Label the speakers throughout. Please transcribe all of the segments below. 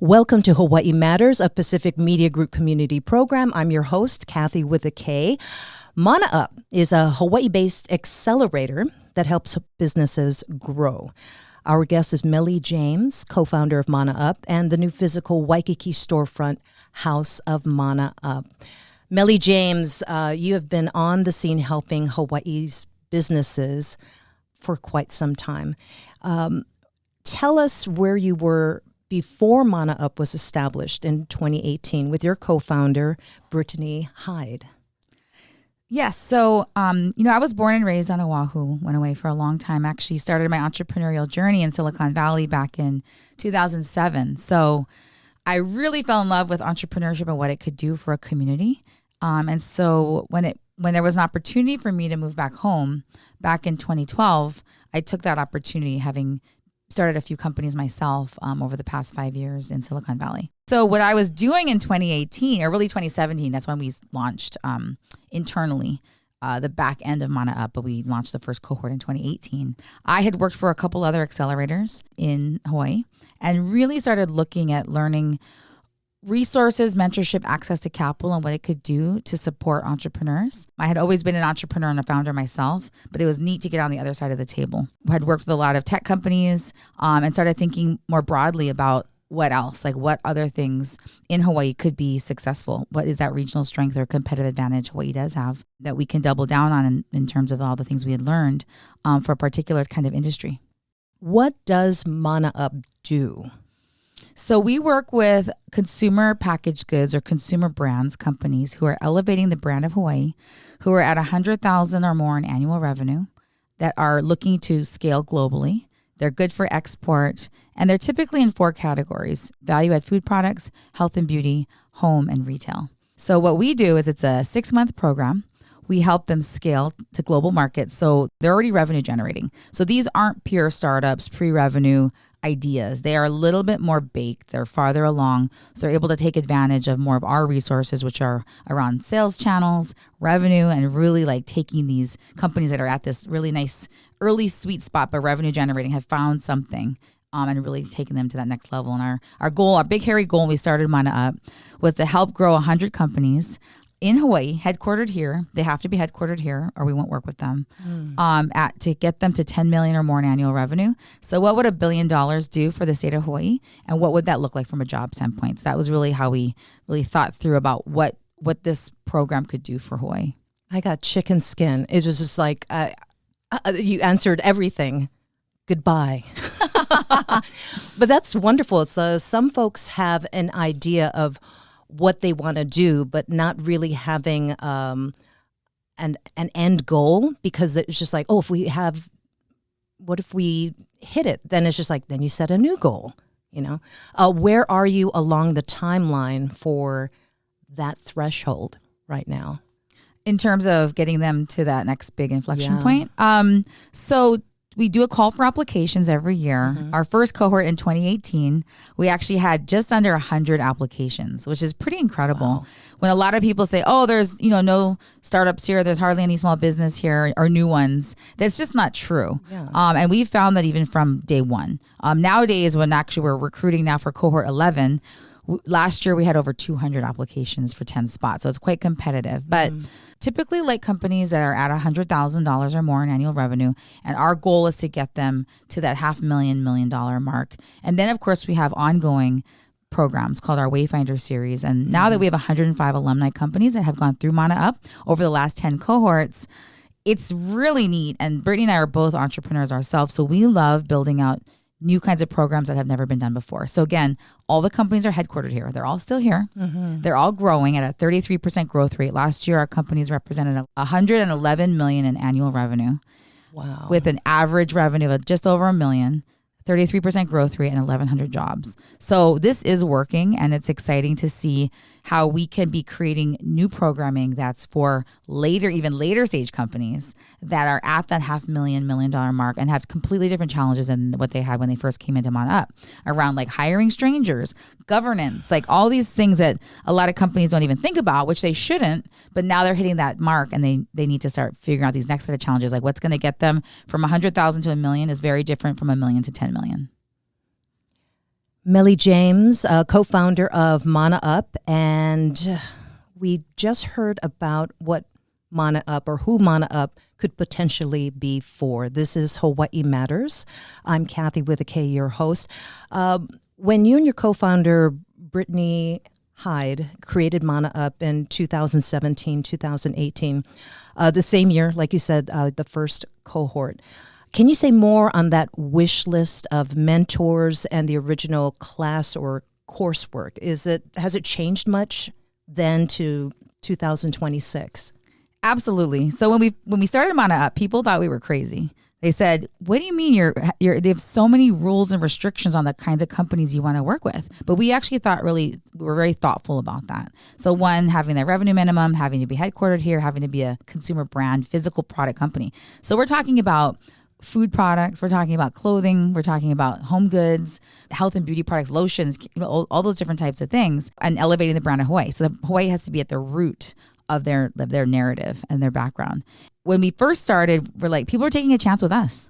Speaker 1: Welcome to Hawaii Matters, a Pacific Media Group community program. I'm your host, Kathy with a K. Mana Up is a Hawaii-based accelerator that helps businesses grow. Our guest is Meli James, co-founder of Mana Up and the new physical Waikiki storefront, House of Mana Up. Meli James, you have been on the scene helping Hawaii's businesses for quite some time. Tell us where you were before Mana Up was established in 2018 with your co-founder, Brittany Hyde.
Speaker 2: Yes. So, I was born and raised on Oahu, went away for a long time. Actually started my entrepreneurial journey in Silicon Valley back in 2007. So I really fell in love with entrepreneurship and what it could do for a community. And so when there was an opportunity for me to move back home back in 2012, I took that opportunity, having started a few companies myself over the past 5 years in Silicon Valley. So what I was doing in 2018, or really 2017, that's when we launched internally the back end of Mana Up, but we launched the first cohort in 2018. I had worked for a couple other accelerators in Hawaii and really started looking at learning resources, mentorship, access to capital, and what it could do to support entrepreneurs. I had always been an entrepreneur and a founder myself, but it was neat to get on the other side of the table. I had worked with a lot of tech companies and started thinking more broadly about what else, like what other things in Hawaii could be successful. What is that regional strength or competitive advantage Hawaii does have that we can double down on in terms of all the things we had learned for a particular kind of industry.
Speaker 1: What does Mana Up do?
Speaker 2: So we work with consumer packaged goods or consumer brands companies who are elevating the brand of Hawaii, who are at 100,000 or more in annual revenue, that are looking to scale globally. They're good for export, and they're typically in 4 categories: value-add food products, health and beauty, home, and retail. So what we do is it's a 6-month program. We help them scale to global markets. So they're already revenue generating. So these aren't pure startups, pre-revenue ideas. They are a little bit more baked. They're farther along. So they're able to take advantage of more of our resources, which are around sales channels, revenue, and really like taking these companies that are at this really nice early sweet spot, but revenue generating, have found something and really taking them to that next level. And our goal, our big hairy goal when we started Mana Up, was to help grow 100 companies in Hawaii, headquartered here. They have to be headquartered here or we won't work with them, to get them to 10 million or more in annual revenue. So what would $1 billion do for the state of Hawaii? And what would that look like from a job standpoint? So that was really how we really thought through about what this program could do for Hawaii.
Speaker 1: I got chicken skin. It was just like, you answered everything. Goodbye. But that's wonderful. It's some folks have an idea of what they want to do, but not really having an end goal, because it's just like, what if we hit it? Then it's just like, then you set a new goal, Where are you along the timeline for that threshold right now?
Speaker 2: In terms of getting them to that next big inflection point? So we do a call for applications every year. Mm-hmm. Our first cohort in 2018, we actually had just under 100 applications, which is pretty incredible. Wow. When a lot of people say, there's no startups here, there's hardly any small business here or new ones, that's just not true. Yeah. And we found that even from day one. Nowadays, when actually we're recruiting now for cohort 11, last year we had over 200 applications for 10 spots. So it's quite competitive. But typically like companies that are at $100,000 or more in annual revenue. And our goal is to get them to that $500,000, $1 million mark. And then of course we have ongoing programs called our Wayfinder series. And now that we have 105 alumni companies that have gone through Mana Up over the last 10 cohorts, it's really neat. And Brittany and I are both entrepreneurs ourselves. So we love building out new kinds of programs that have never been done before. So again, all the companies are headquartered here. They're all still here. Mm-hmm. They're all growing at a 33% growth rate. Last year, our companies represented $111 million in annual revenue.
Speaker 1: Wow. With
Speaker 2: an average revenue of just over $1 million. 33% growth rate and 1,100 jobs. So this is working, and it's exciting to see how we can be creating new programming that's for even later stage companies that are at that $500,000, $1 million mark and have completely different challenges than what they had when they first came into Mana Up, around like hiring strangers, governance, like all these things that a lot of companies don't even think about, which they shouldn't, but now they're hitting that mark and they need to start figuring out these next set of challenges, like what's going to get them from 100,000 to $1 million is very different from $1 million to 10 million.
Speaker 1: Meli James, co-founder of Mana Up, and we just heard about what Mana Up or who Mana Up could potentially be for. This is Hawaii Matters. I'm Kathy with a K, your host. When you and your co-founder, Brittany Hyde, created Mana Up in 2017, 2018, the same year, like you said, the first cohort. Can you say more on that wish list of mentors and the original class or coursework? Has it changed much then to 2026?
Speaker 2: Absolutely. So when we started Mana Up, people thought we were crazy. They said, "What do you mean they have so many rules and restrictions on the kinds of companies you want to work with?" But we actually we were very thoughtful about that. So one, having that revenue minimum, having to be headquartered here, having to be a consumer brand, physical product company. So we're talking about food products, we're talking about clothing, we're talking about home goods, health and beauty products, lotions, all those different types of things, and elevating the brand of Hawaii. So Hawaii has to be at the root of their narrative and their background. When we first started, we're like, people are taking a chance with us.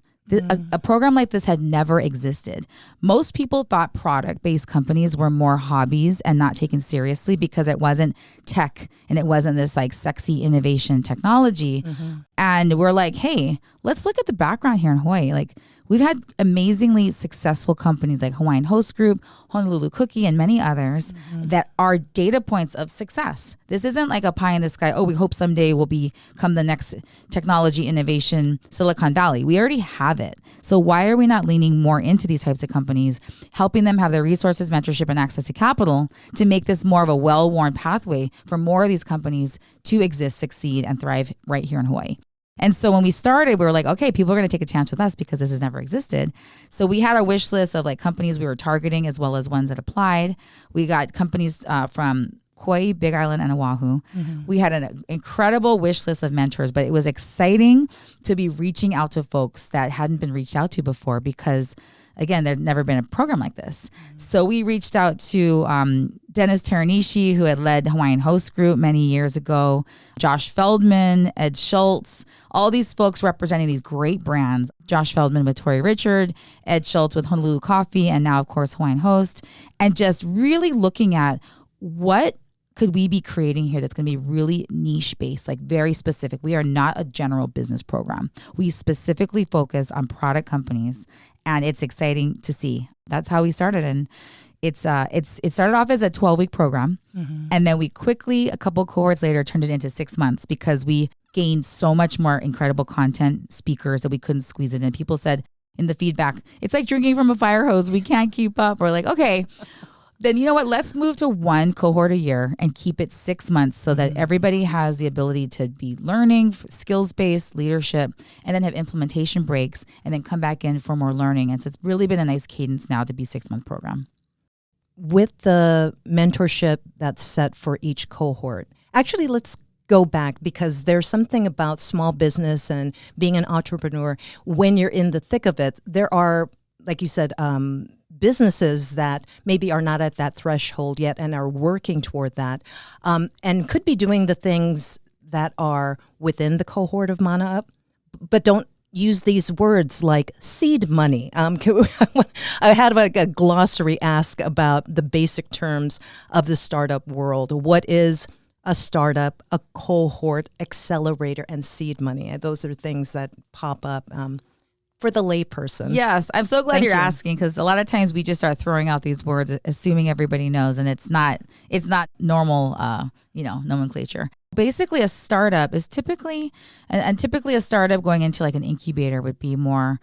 Speaker 2: A program like this had never existed. Most people thought product-based companies were more hobbies and not taken seriously because it wasn't tech and it wasn't this like sexy innovation technology. Mm-hmm. And we're like, hey, let's look at the background here in Hawaii. Like, we've had amazingly successful companies like Hawaiian Host Group, Honolulu Cookie, and many others that are data points of success. This isn't like a pie in the sky, oh, we hope someday we'll become the next technology innovation Silicon Valley. We already have it. So why are we not leaning more into these types of companies, helping them have the resources, mentorship, and access to capital to make this more of a well-worn pathway for more of these companies to exist, succeed, and thrive right here in Hawaii? And so when we started, we were like, okay, people are going to take a chance with us because this has never existed. So we had our wish list of like companies we were targeting as well as ones that applied. We got companies from Kauai, Big Island, and Oahu. Mm-hmm. We had an incredible wish list of mentors, but it was exciting to be reaching out to folks that hadn't been reached out to before because, again, there'd never been a program like this. Mm-hmm. So we reached out to Dennis Teranishi, who had led Hawaiian Host Group many years ago, Josh Feldman, Ed Schultz, all these folks representing these great brands. Josh Feldman with Tori Richard, Ed Schultz with Honolulu Coffee, and now, of course, Hawaiian Host. And just really looking at what could we be creating here that's going to be really niche based, like very specific. We are not a general business program. We specifically focus on product companies, and it's exciting to see. That's how we started. And it started off as a 12-week program. Mm-hmm. And then we quickly, a couple cohorts later, turned it into 6 months because we gained so much more incredible content, speakers that we couldn't squeeze it in. People said in the feedback, it's like drinking from a fire hose. We can't keep up. We're like, okay, then you know what? Let's move to one cohort a year and keep it 6 months so that everybody has the ability to be learning, skills-based leadership, and then have implementation breaks and then come back in for more learning. And so it's really been a nice cadence now to be 6-month program.
Speaker 1: With the mentorship that's set for each cohort, actually, let's go back because there's something about small business and being an entrepreneur. When you're in the thick of it, there are, like you said, businesses that maybe are not at that threshold yet and are working toward that and could be doing the things that are within the cohort of Mana Up, but don't use these words like seed money. I had a glossary ask about the basic terms of the startup world. What is a startup, a cohort, accelerator, and seed money? Those are things that pop up for the layperson.
Speaker 2: Yes, I'm so glad you're asking because a lot of times we just start throwing out these words, assuming everybody knows, and it's not normal, nomenclature. Basically, a startup is typically a startup going into like an incubator would be more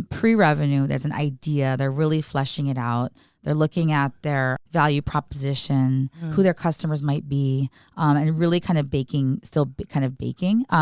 Speaker 2: pre-revenue. That's an idea. They're really fleshing it out. They're looking at their value proposition, who their customers might be, and really kind of baking.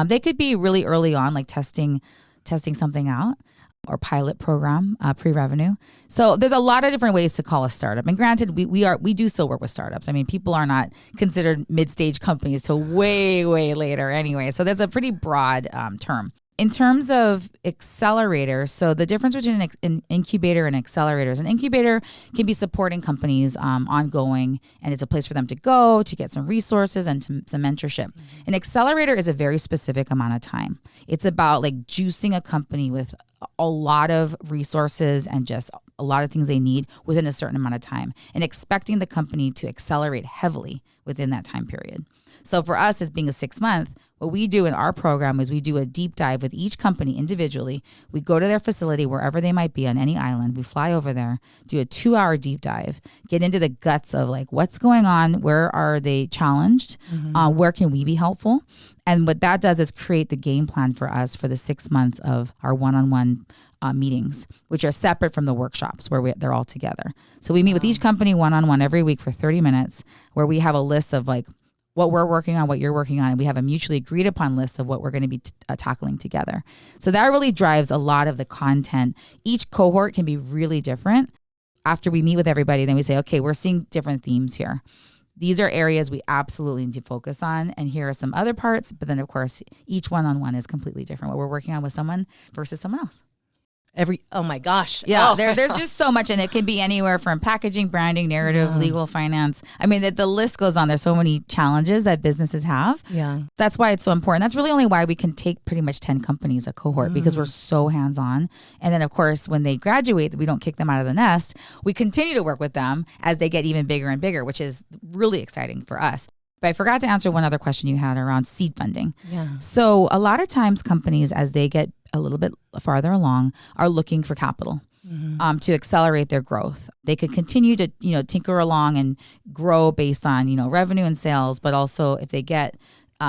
Speaker 2: They could be really early on, like testing something out, or pilot program, pre-revenue. So there's a lot of different ways to call a startup. And granted, we do still work with startups. I mean, people are not considered mid-stage companies till way, way later anyway. So that's a pretty broad term. In terms of accelerators, so the difference between an incubator and accelerators, an incubator can be supporting companies ongoing, and it's a place for them to go to get some resources and some mentorship. Mm-hmm. An accelerator is a very specific amount of time. It's about like juicing a company with a lot of resources and just a lot of things they need within a certain amount of time, and expecting the company to accelerate heavily within that time period. So for us, as being a 6-month, what we do in our program is we do a deep dive with each company individually. We go to their facility, wherever they might be on any island. We fly over there, do a 2-hour deep dive, get into the guts of like what's going on, where are they challenged, where can we be helpful? And what that does is create the game plan for us for the 6 months of our one-on-one meetings, which are separate from the workshops where they're all together. So we meet with each company one-on-one every week for 30 minutes, where we have a list of like what we're working on, what you're working on, and we have a mutually agreed upon list of what we're going to be tackling together. So that really drives a lot of the content. Each cohort can be really different. After we meet with everybody, then we say, okay, we're seeing different themes here. These are areas we absolutely need to focus on, and here are some other parts. But then, of course, each one-on-one is completely different, what we're working on with someone versus someone else.
Speaker 1: Oh my gosh.
Speaker 2: Yeah, there's just so much, and it can be anywhere from packaging, branding, narrative, legal, finance. I mean, the list goes on. There's so many challenges that businesses have.
Speaker 1: Yeah.
Speaker 2: That's why it's so important. That's really only why we can take pretty much 10 companies a cohort, because we're so hands-on. And then, of course, when they graduate, we don't kick them out of the nest. We continue to work with them as they get even bigger and bigger, which is really exciting for us. But I forgot to answer one other question you had around seed funding. Yeah. So a lot of times companies, as they get a little bit farther along, are looking for capital to accelerate their growth. They could continue to, tinker along and grow based on, revenue and sales, but also if they get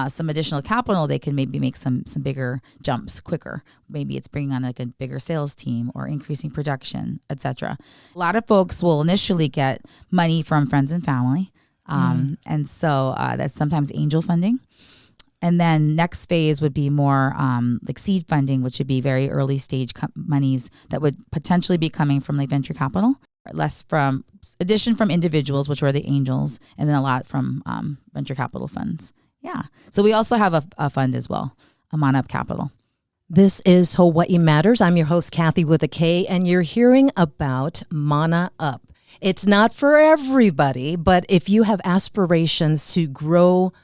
Speaker 2: some additional capital, they can maybe make some bigger jumps quicker. Maybe it's bringing on like a bigger sales team or increasing production, etc. A lot of folks will initially get money from friends and family. And so that's sometimes angel funding. And then next phase would be more like seed funding, which would be very early stage monies that would potentially be coming from like venture capital, less from addition from individuals, which were the angels, and then a lot from venture capital funds. Yeah. So we also have a fund as well, a Up Capital.
Speaker 1: This is Hawaii Matters. I'm your host, Kathy with a K, and you're hearing about Mana Up. It's not for everybody, but if you have aspirations to grow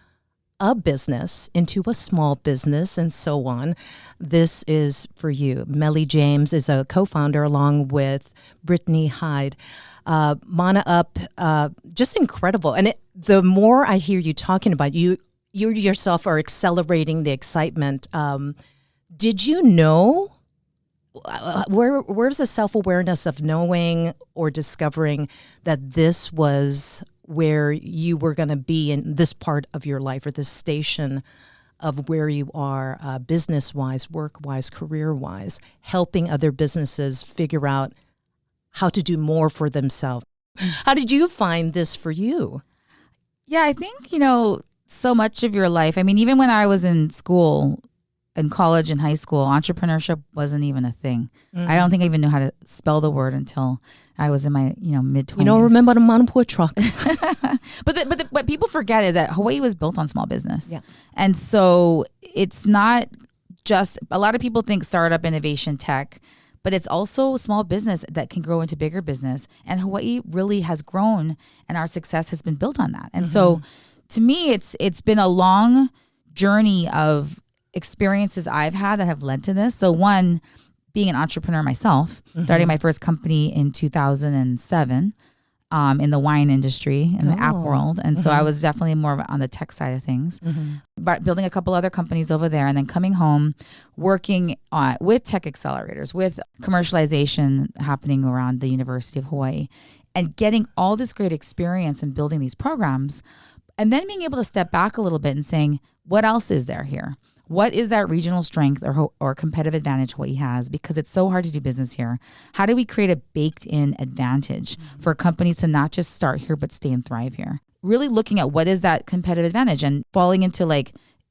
Speaker 1: a business into a small business and so on, this is for you. Meli James is a co-founder along with Brittany Hyde. Mana Up, just incredible. And the more I hear you talking about, you yourself are accelerating the excitement. Did you know? Where's the self-awareness of knowing or discovering that this was where you were going to be in this part of your life, or this station of where you are business-wise, work-wise, career-wise, helping other businesses figure out how to do more for themselves? How did you find this for you?
Speaker 2: Yeah, I think, so much of your life, I mean, even when I was in school, in college and high school, entrepreneurship wasn't even a thing. I don't think I even knew how to spell the word until I was in my mid-20s.
Speaker 1: You don't remember the Manapua truck.
Speaker 2: But what people forget is that Hawaii was built on small business. Yeah. And so it's not just, a lot of people think startup, innovation, tech, but it's also small business that can grow into bigger business. And Hawaii really has grown, and our success has been built on that. And so to me, it's been a long journey of experiences I've had that have led to this. So one, being an entrepreneur myself, starting my first company in 2007 in the wine industry, in the app world. And so I was definitely more on the tech side of things, but building a couple other companies over there, and then coming home, working with tech accelerators, with commercialization happening around the University of Hawaii, and getting all this great experience in building these programs, and then being able to step back a little bit and saying, what else is there here? What is that regional strength or competitive advantage Hawaii has? Because it's so hard to do business here. How do we create a baked-in advantage for companies to not just start here, but stay and thrive here? Really looking at what is that competitive advantage and falling into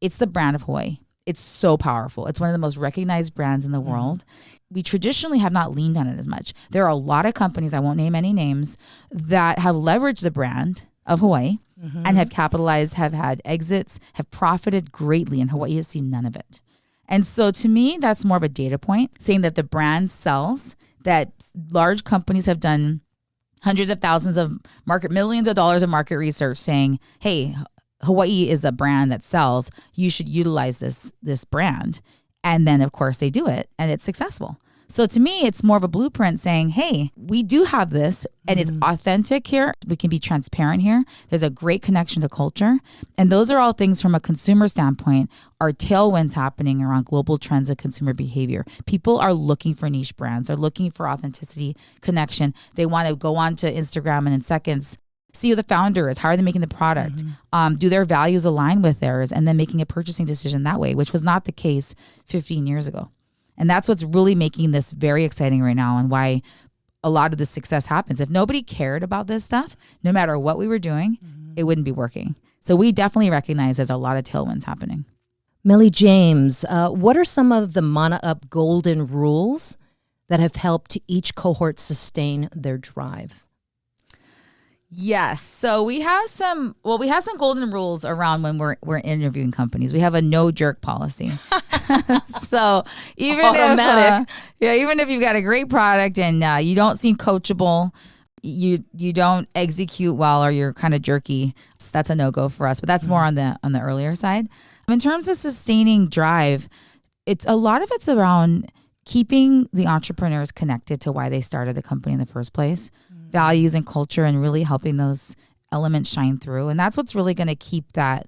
Speaker 2: it's the brand of Hawaii. It's so powerful. It's one of the most recognized brands in the world. We traditionally have not leaned on it as much. There are a lot of companies, I won't name any names, that have leveraged the brand of Hawaii and have capitalized, have had exits, have profited greatly, and Hawaii has seen none of it. And so to me, that's more of a data point saying that the brand sells, that large companies have done hundreds of thousands of millions of dollars of market research saying, hey, Hawaii is a brand that sells. You should utilize this brand. And then, of course, they do it and it's successful. So to me, it's more of a blueprint saying, hey, we do have this and it's authentic here. We can be transparent here. There's a great connection to culture. And those are all things from a consumer standpoint are tailwinds happening around global trends of consumer behavior. People are looking for niche brands. They're looking for authenticity, connection. They want to go on to Instagram and in seconds see who the founder is, how are they making the product, do their values align with theirs, and then making a purchasing decision that way, which was not the case 15 years ago. And that's what's really making this very exciting right now and why a lot of the success happens. If nobody cared about this stuff, no matter what we were doing, it wouldn't be working. So we definitely recognize there's a lot of tailwinds happening.
Speaker 1: Meli James, what are some of the Mana Up golden rules that have helped each cohort sustain their drive?
Speaker 2: Yes. So we have some golden rules around when we're interviewing companies. We have a no jerk policy. So even if you've got a great product and you don't seem coachable, you don't execute well, or you're kind of jerky, that's a no-go for us. But that's more on the earlier side. In terms of sustaining drive, it's around keeping the entrepreneurs connected to why they started the company in the first place, values and culture, and really helping those elements shine through. And that's what's really going to keep that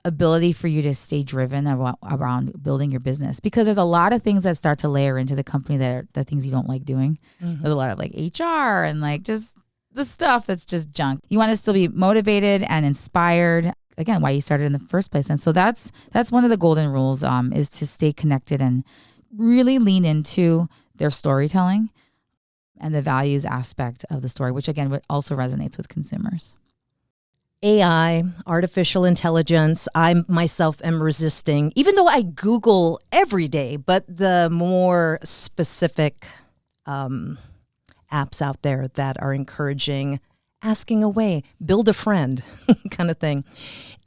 Speaker 2: ability for you to stay driven around building your business, because there's a lot of things that start to layer into the company that are the things you don't like doing. There's a lot of like HR and like just the stuff that's just junk. You want to still be motivated and inspired. Again, why you started in the first place. And so that's one of the golden rules, is to stay connected and really lean into their storytelling and the values aspect of the story, which again also resonates with consumers.
Speaker 1: AI, artificial intelligence, I myself am resisting, even though I Google every day, but the more specific apps out there that are encouraging asking away, build a friend kind of thing.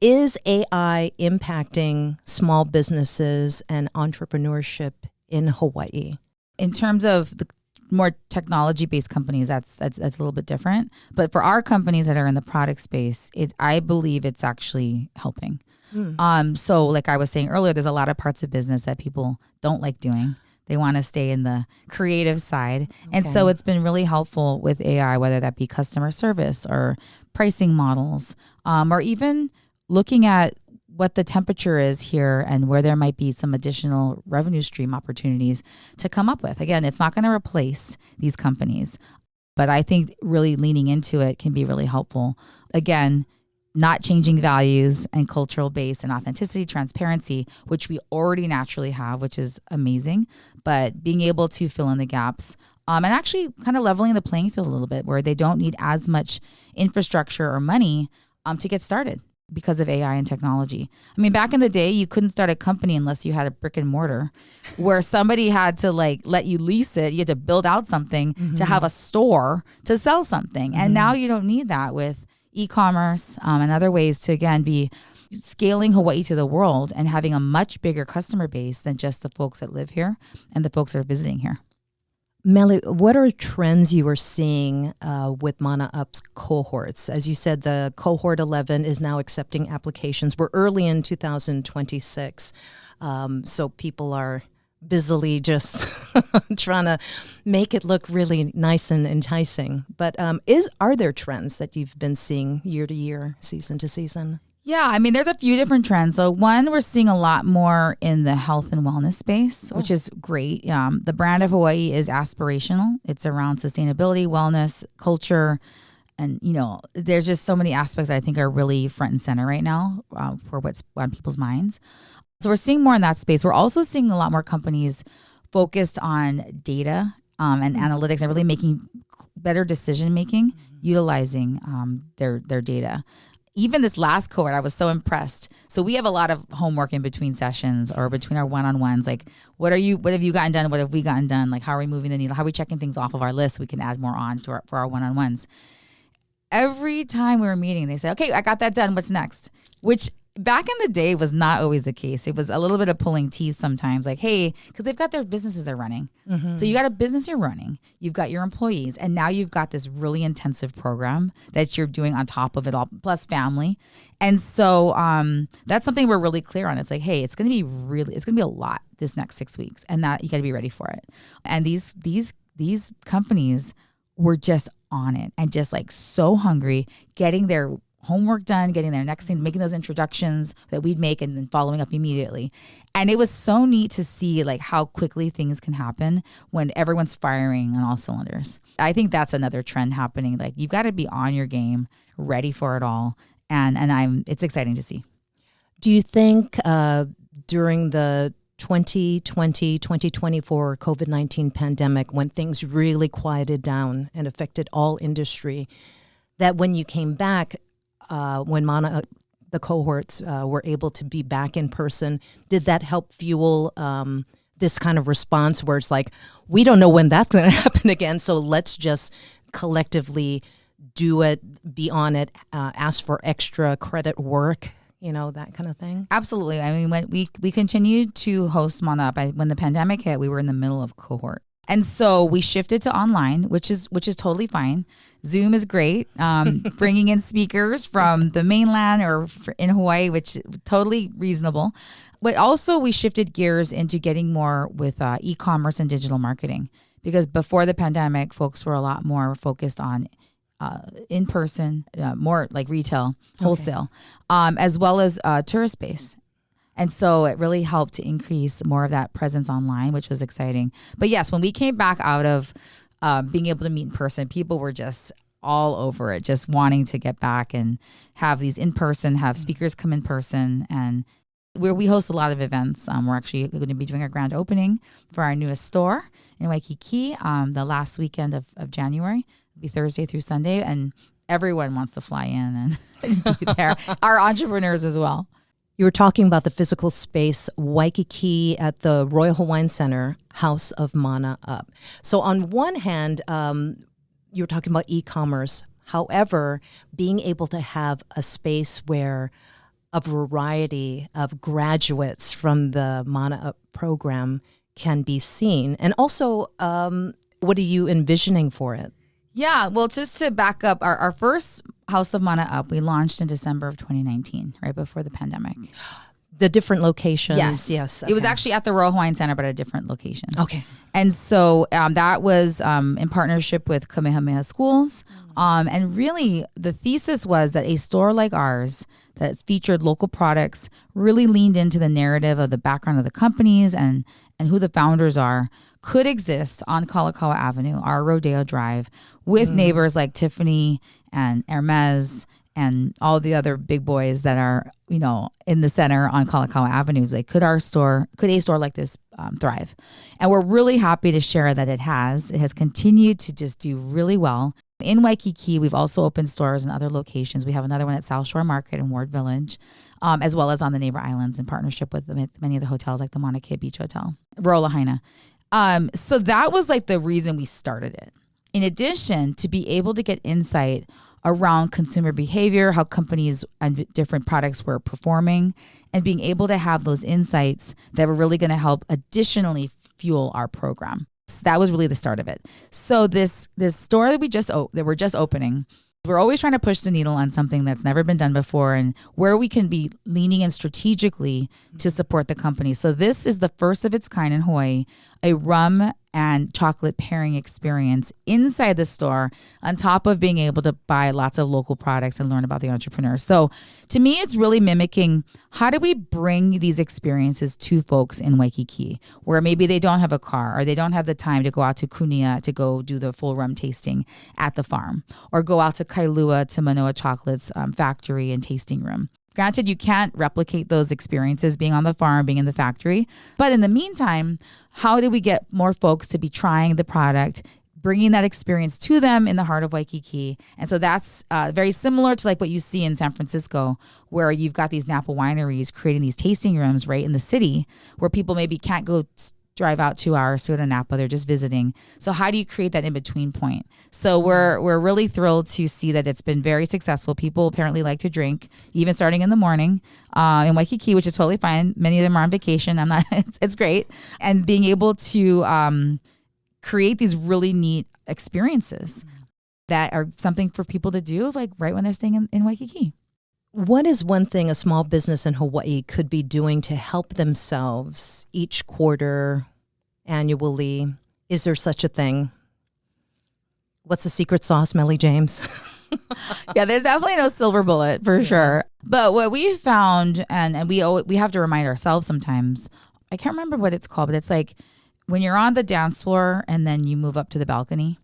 Speaker 1: Is AI impacting small businesses and entrepreneurship in Hawaii?
Speaker 2: In terms of the more technology-based companies, that's a little bit different. But for our companies that are in the product space, I believe it's actually helping. So like I was saying earlier, there's a lot of parts of business that people don't like doing. They want to stay in the creative side. And so it's been really helpful with AI, whether that be customer service or pricing models, or even looking at what the temperature is here and where there might be some additional revenue stream opportunities to come up with. Again, it's not going to replace these companies, but I think really leaning into it can be really helpful. Again, not changing values and cultural base and authenticity, transparency, which we already naturally have, which is amazing, but being able to fill in the gaps and actually kind of leveling the playing field a little bit where they don't need as much infrastructure or money to get started because of AI and technology. I mean, back in the day, you couldn't start a company unless you had a brick and mortar where somebody had to like let you lease it. You had to build out something to have a store to sell something. And now you don't need that with e-commerce and other ways to, again, be scaling Hawaii to the world and having a much bigger customer base than just the folks that live here and the folks that are visiting here.
Speaker 1: Meli, what are trends you are seeing with Mana Up's cohorts? As you said, the cohort 11 is now accepting applications. We're early in 2026, so people are busily just trying to make it look really nice and enticing. But are there trends that you've been seeing year to year, season to season?
Speaker 2: Yeah, I mean, there's a few different trends. So one, we're seeing a lot more in the health and wellness space, which is great. The brand of Hawaii is aspirational. It's around sustainability, wellness, culture, and, there's just so many aspects that I think are really front and center right now for what's on people's minds. So we're seeing more in that space. We're also seeing a lot more companies focused on data and analytics and really making better decision making, utilizing their data. Even this last cohort, I was so impressed. So we have a lot of homework in between sessions or between our one-on-ones. Like, what have you gotten done? What have we gotten done? Like, how are we moving the needle? How are we checking things off of our list so we can add more on for our one-on-ones? Every time we were meeting, they say, okay, I got that done. What's next? Which Back in the day was not always the case. It was a little bit of pulling teeth sometimes, like, hey, because they've got their businesses they're running. So you got a business you're running, you've got your employees, and now you've got this really intensive program that you're doing on top of it all, plus family. And so that's something we're really clear on. It's like, hey, it's going to be a lot this next 6 weeks, and that you got to be ready for it. And these companies were just on it and just like so hungry, getting their homework done, getting their next thing, making those introductions that we'd make and then following up immediately. And it was so neat to see like how quickly things can happen when everyone's firing on all cylinders. I think that's another trend happening. Like you've got to be on your game, ready for it all. And it's exciting to see.
Speaker 1: Do you think during the 2020, 2024 COVID-19 pandemic, when things really quieted down and affected all industry, that when you came back, when the cohorts were able to be back in person, did that help fuel this kind of response where it's like, we don't know when that's going to happen again, so let's just collectively do it, be on it, ask for extra credit work, that kind of thing?
Speaker 2: Absolutely. I mean, when we continued to host Mana Up, when the pandemic hit, we were in the middle of Cohort. And so we shifted to online, which is totally fine. Zoom is great. Bringing in speakers from the mainland or in Hawaii, which is totally reasonable. But also we shifted gears into getting more with e-commerce and digital marketing, because before the pandemic, folks were a lot more focused on in person, more like retail, wholesale, as well as tourist space. And so it really helped to increase more of that presence online, which was exciting. But yes, when we came back out of being able to meet in person, people were just all over it, just wanting to get back and have these in person, have speakers come in person. And we host a lot of events. We're actually going to be doing a grand opening for our newest store in Waikiki the last weekend of January. It'll be Thursday through Sunday. And everyone wants to fly in and be there. Our entrepreneurs as well.
Speaker 1: You were talking about the physical space, Waikiki at the Royal Hawaiian Center, House of Mana Up. So on one hand, you were talking about e-commerce. However, being able to have a space where a variety of graduates from the Mana Up program can be seen. And also, what are you envisioning for it?
Speaker 2: Yeah, well, just to back up, our first House of Mana Up, we launched in December of 2019, right before the pandemic.
Speaker 1: The different locations?
Speaker 2: Yes. Okay. It was actually at the Royal Hawaiian Center, but at a different location.
Speaker 1: Okay.
Speaker 2: And so that was in partnership with Kamehameha Schools. And really, the thesis was that a store like ours that featured local products really leaned into the narrative of the background of the companies and who the founders are, could exist on Kalakaua Avenue, our Rodeo Drive, with neighbors like Tiffany and Hermes and all the other big boys that are, in the center on Kalakaua Avenue. Like, could a store like this thrive? And we're really happy to share that it has. It has continued to just do really well. In Waikiki, we've also opened stores in other locations. We have another one at South Shore Market in Ward Village, as well as on the neighbor islands in partnership with many of the hotels like the Mauna Kea Beach Hotel, Royal Lahaina. So that was like the reason we started it. In addition, to be able to get insight around consumer behavior, how companies and different products were performing, and being able to have those insights that were really going to help additionally fuel our program. So that was really the start of it. So this store that we're just opening, we're always trying to push the needle on something that's never been done before and where we can be leaning in strategically to support the company. So this is the first of its kind in Hawaii, a rum and chocolate pairing experience inside the store, on top of being able to buy lots of local products and learn about the entrepreneurs. So to me, it's really mimicking, how do we bring these experiences to folks in Waikiki where maybe they don't have a car or they don't have the time to go out to Kunia to go do the full rum tasting at the farm, or go out to Kailua to Manoa Chocolate's factory and tasting room. Granted, you can't replicate those experiences being on the farm, being in the factory. But in the meantime, how do we get more folks to be trying the product, bringing that experience to them in the heart of Waikiki? And so that's very similar to like what you see in San Francisco, where you've got these Napa wineries creating these tasting rooms right in the city where people maybe can't go drive out 2 hours to go to Napa. They're just visiting. So how do you create that in-between point? So we're really thrilled to see that it's been very successful. People apparently like to drink, even starting in the morning in Waikiki, which is totally fine. Many of them are on vacation. I'm not. It's great. And being able to create these really neat experiences that are something for people to do, like right when they're staying in Waikiki.
Speaker 1: What is one thing a small business in Hawaii could be doing to help themselves each quarter, annually? Is there such a thing? What's the secret sauce, Meli James?
Speaker 2: Yeah, there's definitely no silver bullet for sure. But what we found, and we have to remind ourselves sometimes, I can't remember what it's called, but it's like when you're on the dance floor and then you move up to the balcony.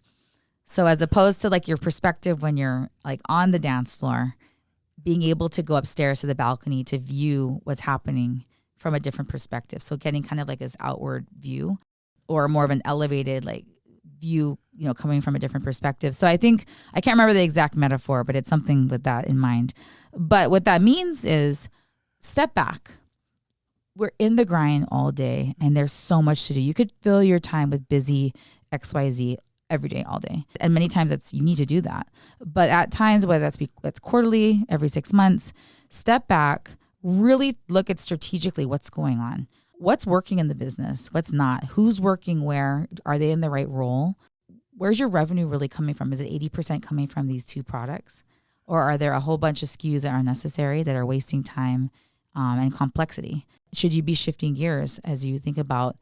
Speaker 2: So as opposed to like your perspective when you're like on the dance floor, being able to go upstairs to the balcony to view what's happening from a different perspective. So getting kind of like this outward view or more of an elevated like view, coming from a different perspective. So I think, I can't remember the exact metaphor, but it's something with that in mind. But what that means is step back. We're in the grind all day and there's so much to do. You could fill your time with busy XYZ every day, all day. And many times you need to do that. But at times, whether that's quarterly, every 6 months, step back, really look at strategically what's going on. What's working in the business? What's not? Who's working where? Are they in the right role? Where's your revenue really coming from? Is it 80% coming from these 2 products? Or are there a whole bunch of SKUs that are unnecessary, that are wasting time and complexity? Should you be shifting gears as you think about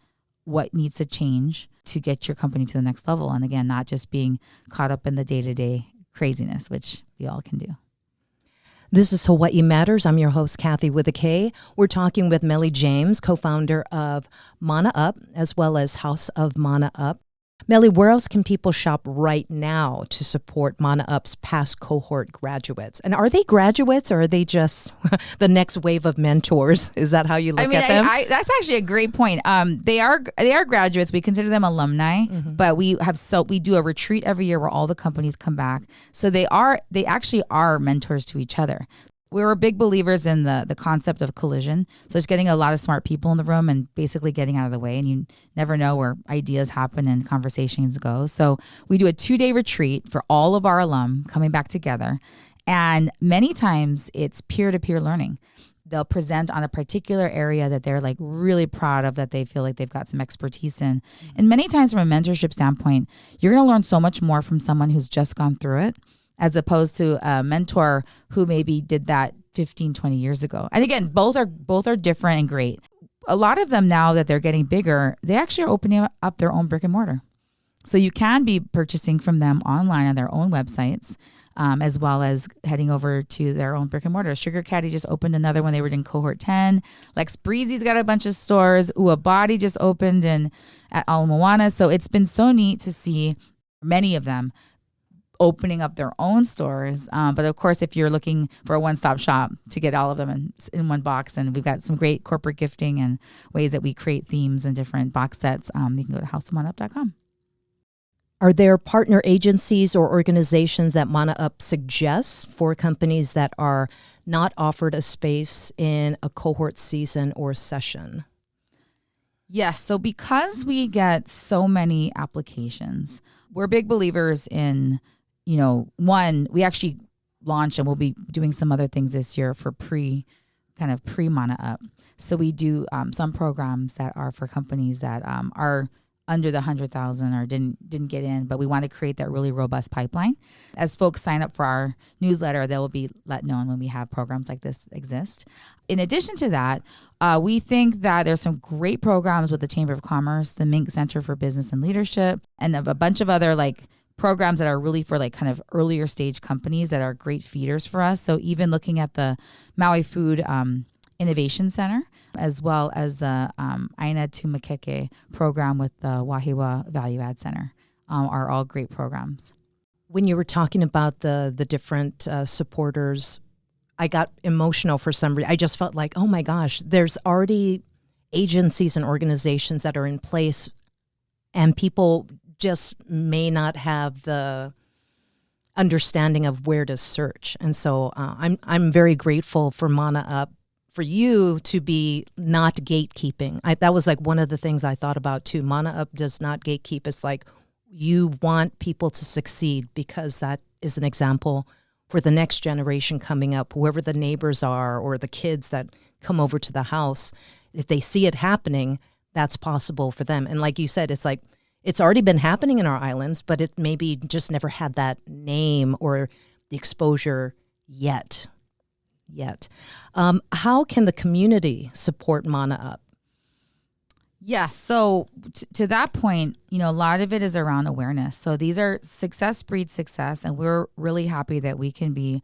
Speaker 2: what needs to change to get your company to the next level? And again, not just being caught up in the day-to-day craziness, which we all can do.
Speaker 1: This is Hawaii Matters. I'm your host, Kathy with a K. We're talking with Meli James, co-founder of Mana Up, as well as House of Mana Up. Meli, where else can people shop right now to support Mana Up's past cohort graduates? And are they graduates or are they just the next wave of mentors? Is that how you look at them?
Speaker 2: That's actually a great point. They are graduates. We consider them alumni, but we do a retreat every year where all the companies come back. So they actually are mentors to each other. We were big believers in the concept of collision. So it's getting a lot of smart people in the room and basically getting out of the way. And you never know where ideas happen and conversations go. So we do a 2-day retreat for all of our alum coming back together. And many times it's peer-to-peer learning. They'll present on a particular area that they're like really proud of, that they feel like they've got some expertise in. And many times from a mentorship standpoint, you're going to learn so much more from someone who's just gone through it, as opposed to a mentor who maybe did that 15, 20 years ago. And again, both are different and great. A lot of them, now that they're getting bigger, they actually are opening up their own brick and mortar. So you can be purchasing from them online on their own websites, as well as heading over to their own brick and mortar. Sugar Caddy just opened another one. They were in Cohort 10. Lex Breezy's got a bunch of stores. Ua Body just opened at Ala Moana. So it's been so neat to see many of them opening up their own stores. But of course, if you're looking for a one-stop shop to get all of them in one box, and we've got some great corporate gifting and ways that we create themes and different box sets, you can go to houseofmanaup.com.
Speaker 1: Are there partner agencies or organizations that Mana Up suggests for companies that are not offered a space in a cohort season or session?
Speaker 2: Yes. So because we get so many applications, we're big believers in, one, we actually launched, and we'll be doing some other things this year for pre-Mana Up. So we do some programs that are for companies that are under the 100,000 or didn't get in, but we want to create that really robust pipeline. As folks sign up for our newsletter, they will be let know when we have programs like this exist. In addition to that, we think that there's some great programs with the Chamber of Commerce, the Mink Center for Business and Leadership, and a bunch of other programs that are really for kind of earlier stage companies that are great feeders for us. So even looking at the Maui Food Innovation Center, as well as the Aina to Makeke program with the Wahiwa Value Add Center, are all great programs.
Speaker 1: When you were talking about the different supporters, I got emotional for some reason. I just felt like, oh my gosh, there's already agencies and organizations that are in place, and people just may not have the understanding of where to search. And so I'm very grateful for Mana Up for you to be not gatekeeping. That was like one of the things I thought about too. Mana Up does not gatekeep. It's like you want people to succeed because that is an example for the next generation coming up, whoever the neighbors are or the kids that come over to the house. If they see it happening, that's possible for them. And like you said, it's like it's already been happening in our islands, but it maybe just never had that name or the exposure yet. How can the community support Mana Up?
Speaker 2: Yes. So to that point, a lot of it is around awareness. So these are success breeds success. And we're really happy that we can be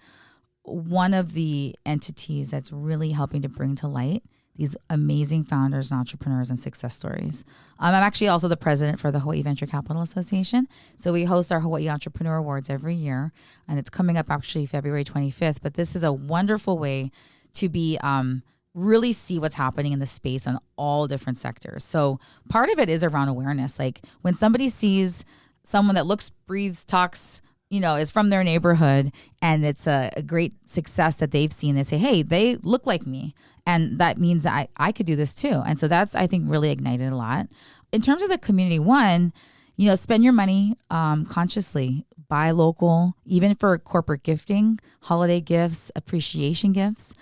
Speaker 2: one of the entities that's really helping to bring to light these amazing founders and entrepreneurs and success stories. I'm actually also the president for the Hawaii Venture Capital Association. So we host our Hawaii Entrepreneur Awards every year. And it's coming up actually February 25th. But this is a wonderful way to be really see what's happening in the space on all different sectors. So part of it is around awareness. Like when somebody sees someone that looks, breathes, talks, is from their neighborhood and it's a great success that they've seen, they say, hey, they look like me. And that means I could do this too. And so that's, I think, really ignited a lot. In terms of the community, one, spend your money consciously. Buy local, even for corporate gifting, holiday gifts, appreciation gifts.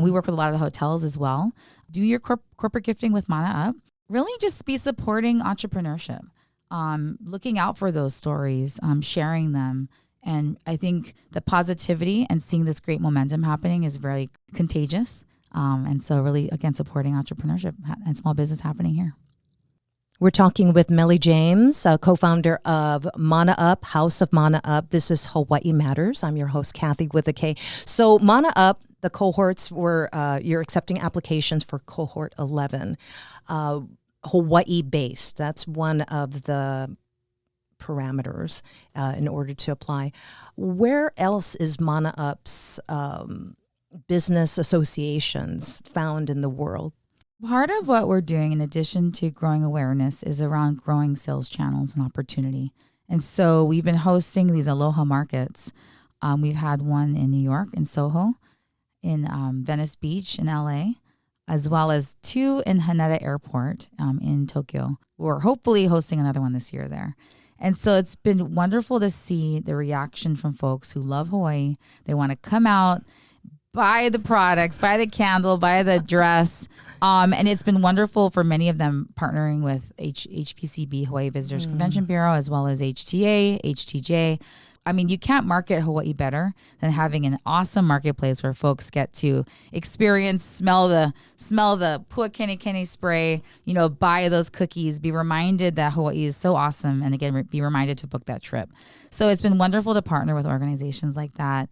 Speaker 2: We work with a lot of the hotels as well. Do your corporate gifting with Mana Up. Really just be supporting entrepreneurship, looking out for those stories, sharing them. And I think the positivity and seeing this great momentum happening is very contagious. And so really, again, supporting entrepreneurship and small business happening here.
Speaker 1: We're talking with Meli James, co-founder of Mana Up, House of Mana Up. This is Hawaii Matters. I'm your host, Kathy with a K. So Mana Up, the cohorts were, you're accepting applications for Cohort 11, Hawaii-based. That's one of the parameters in order to apply. Where else is Mana Up's business associations found in the world?
Speaker 2: Part of what we're doing, in addition to growing awareness, is around growing sales channels and opportunity. And so we've been hosting these Aloha markets. We've had one in New York, in Soho, in Venice Beach in LA, as well as two in Haneda Airport in Tokyo. We're hopefully hosting another one this year there. And so it's been wonderful to see the reaction from folks who love Hawaii. They want to come out, buy the products, buy the candle, buy the dress. And it's been wonderful for many of them partnering with HVCB, Hawaii Visitors Convention Bureau, as well as HTA, HTJ. I mean, you can't market Hawaii better than having an awesome marketplace where folks get to experience, smell the puakene spray, buy those cookies, be reminded that Hawaii is so awesome, and again, be reminded to book that trip. So it's been wonderful to partner with organizations like that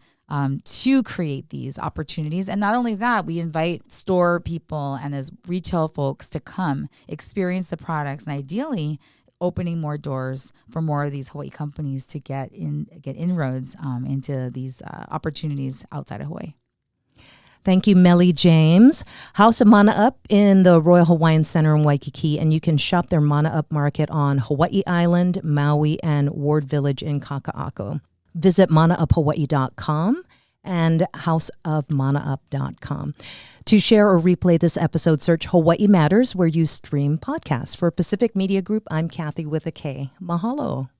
Speaker 2: to create these opportunities. And not only that, we invite store people and as retail folks to come experience the products, and ideally opening more doors for more of these Hawaii companies to get inroads into these opportunities outside of Hawaii.
Speaker 1: Thank you, Meli James. House of Mana Up in the Royal Hawaiian Center in Waikiki, and you can shop their Mana Up market on Hawaii Island, Maui, and Ward Village in Kaka'ako. Visit manauphawaii.com and houseofmanaup.com. To share or replay this episode, search Hawaii Matters where you stream podcasts. For Pacific Media Group, I'm Kathy with a K. Mahalo.